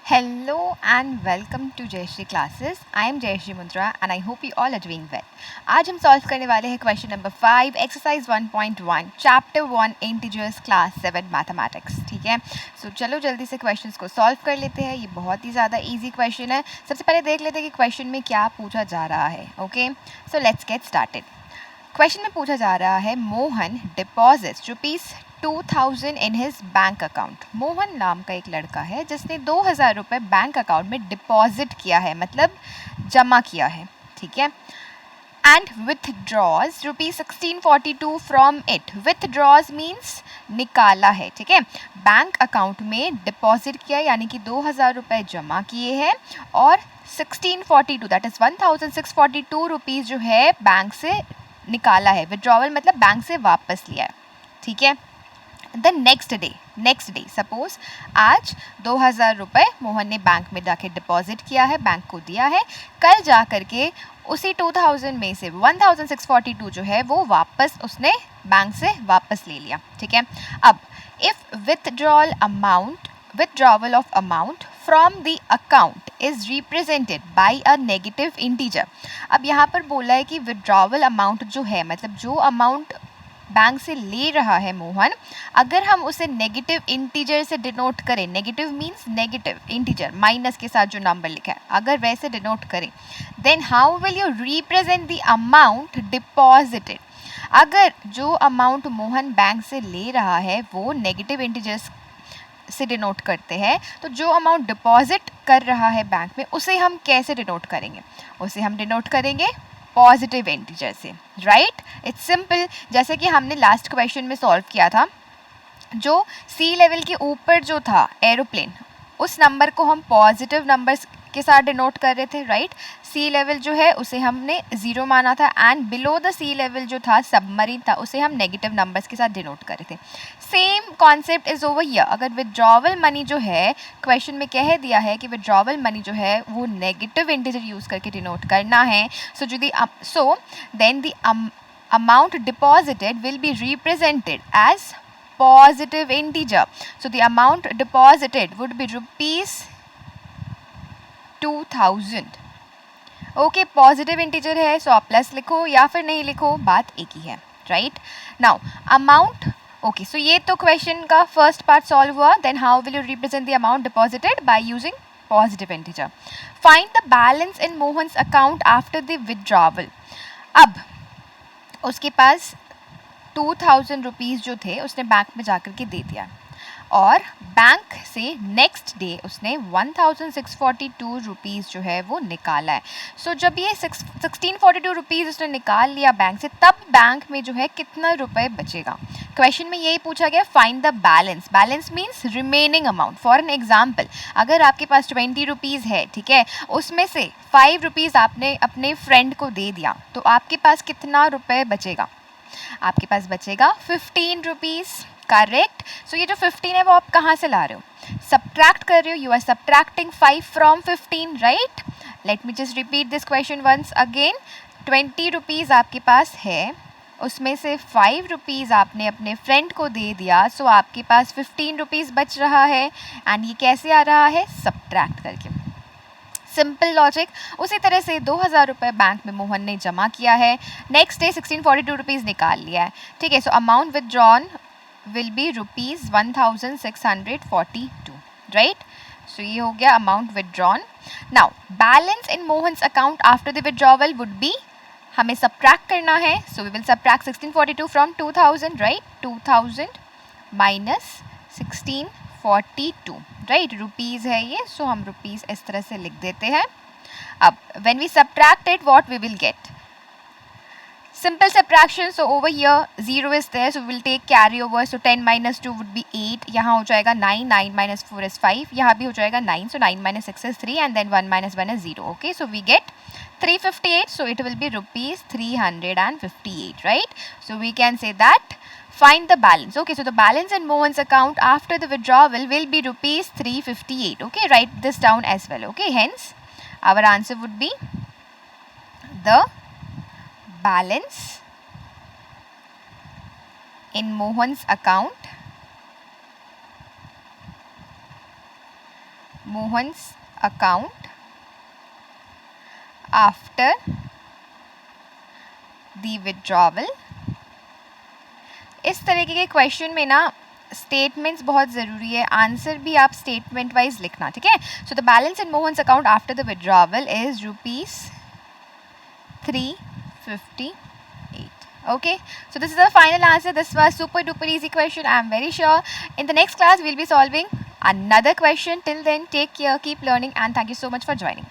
Hello and welcome to Jayashree classes. I am Jayashree Mundra and I hope you all are doing well. आज हम solve करने वाले हैं question number 5 exercise 1.1 chapter 1 integers class 7 mathematics. ठीक है, सो चलो जल्दी से क्वेश्चंस को सॉल्व कर लेते हैं. ये बहुत ही ज़्यादा इजी क्वेश्चन है. सबसे पहले देख लेते हैं कि क्वेश्चन में क्या पूछा जा रहा है. Okay, so let's get started. Question में पूछा जा रहा है Mohan deposits ₹2000 in his bank account. Mohan नाम का एक लड़का है जिसने 2000 रुपये बैंक अकाउंट में डिपॉजिट किया है, मतलब जमा किया है. ठीक है, एंड विथड्रॉज ₹1642 फ्रॉम इट. विथड्रॉज मीन्स निकाला है. ठीक है, बैंक अकाउंट में डिपॉजिट किया यानी कि 2000 रुपये जमा किए हैं और 1642 दैट इज़ 1642 रुपीज़ जो है बैंक से निकाला है. विड्रॉवल मतलब बैंक से वापस लिया है. ठीक है, द नेक्स्ट डे सपोज आज 2000 रुपये मोहन ने बैंक में जाके डिपॉजिट किया है, बैंक को दिया है. कल जा कर के उसी 2000 में से 1642 जो है वो वापस उसने बैंक से वापस ले लिया. ठीक है, अब if withdrawal of amount from the account is represented by a negative integer. अब यहाँ पर बोला है कि withdrawal amount जो है मतलब जो अमाउंट बैंक से ले रहा है मोहन, अगर हम उसे नेगेटिव इंटीजर से डिनोट करें, negative means negative integer minus के साथ जो नंबर लिखा है, अगर वैसे डिनोट करें, then how will you represent the amount deposited. अगर जो अमाउंट मोहन बैंक से ले रहा है वो नेगेटिव इंटीजर्स से डिनोट करते हैं, तो जो अमाउंट डिपॉजिट कर रहा है बैंक में उसे हम कैसे डिनोट करेंगे? उसे हम डिनोट करेंगे पॉजिटिव इंटीजर से. Right, it's simple. जैसे कि हमने लास्ट क्वेश्चन में सॉल्व किया था, जो सी लेवल के ऊपर जो था एरोप्लेन, उस नंबर को हम पॉजिटिव नंबर्स के साथ डिनोट कर रहे थे. राइट, सी लेवल जो है उसे हमने 0 माना था and below the sea level जो था सबमरीन था उसे हम नेगेटिव नंबर्स के साथ डिनोट कर रहे थे. Same concept is over here. अगर विड्रॉवल मनी जो है, क्वेश्चन में कह दिया है कि विड्रॉवल मनी जो है वो नेगेटिव इंटीजर यूज़ करके डिनोट करना है. So then the amount deposited will be represented as positive integer. So the amount deposited would be ₹2000. Okay, positive integer है सो आप प्लस लिखो या फिर नहीं लिखो, बात एक ही है. Right, now amount. Okay, so ये तो क्वेश्चन का फर्स्ट पार्ट सॉल्व हुआ. Then how will you represent the amount deposited by using positive integer. Find the balance in Mohan's account after the withdrawal. अब उसके पास 2000 रुपीज़ जो थे उसने बैंक में जाकर के दे दिया और बैंक से नेक्स्ट डे उसने 1642 रुपीज़ जो है वो निकाला है. सो जब ये 1642 रुपीज़ उसने निकाल लिया बैंक से, तब बैंक में जो है कितना रुपए बचेगा? क्वेश्चन में यही पूछा गया, find the balance. Balance means remaining amount. For an example, अगर आपके पास 20 रुपीज़ है, ठीक है, उसमें से 5 रुपीज़ आपने अपने फ्रेंड को दे दिया, तो आपके पास कितना रुपए बचेगा? आपके पास बचेगा 15 रुपीज़. करेक्ट. सो ये जो 15 है वो आप कहाँ से ला रहे हो? सब्ट्रैक्ट कर रहे हो. You are subtracting 5 from 15. Right, let me just repeat this question once again. 20 rupees आपके पास है, उसमें से 5 रुपीज़ आपने अपने फ्रेंड को दे दिया, सो आपके पास 15 रुपीज़ बच रहा है. एंड ये कैसे आ रहा है? सब्ट्रैक्ट करके. Simple logic. उसी तरह से 2000 रुपये बैंक में मोहन ने जमा किया है, नेक्स्ट डे 1642 रुपीज़ निकाल लिया है. ठीक है, so amount withdrawn will be ₹1642. Right, so ये हो गया amount withdrawn. Now balance in Mohan's account after the withdrawal would be, हमें सब्ट्रैक्ट करना है. So we will subtract 1642 from 2000. Right, 2000 minus 1642. Right, rupees है ये, सो हम रुपीज़ इस तरह से लिख देते हैं. अब when we subtract it what we will get? Simple subtraction. So over here 0 is there, so we will take carry over. So 10 minus 2 would be 8. यहाँ हो जाएगा 9. 9 minus 4 is 5. यहाँ भी हो जाएगा 9. So 9 minus 6 is 3 and then 1 minus 1 is 0. Okay, so we get 358. So it will be ₹358. Right, so we can say that find the balance. Okay, so the balance in Mohan's account after the withdrawal will be ₹358. Okay, write this down as well. Okay, hence our answer would be the balance in Mohan's account Mohan's account after the withdrawal. इस तरीके के question में ना statements बहुत ज़रूरी है, answer भी आप स्टेटमेंट वाइज लिखना, ठीक है. So the balance in Mohan's account after the withdrawal is ₹358. Okay, so this is the final answer. This was super duper easy question. I am very sure in the next class we'll be solving another question. Till then, take care, keep learning, and thank you so much for joining.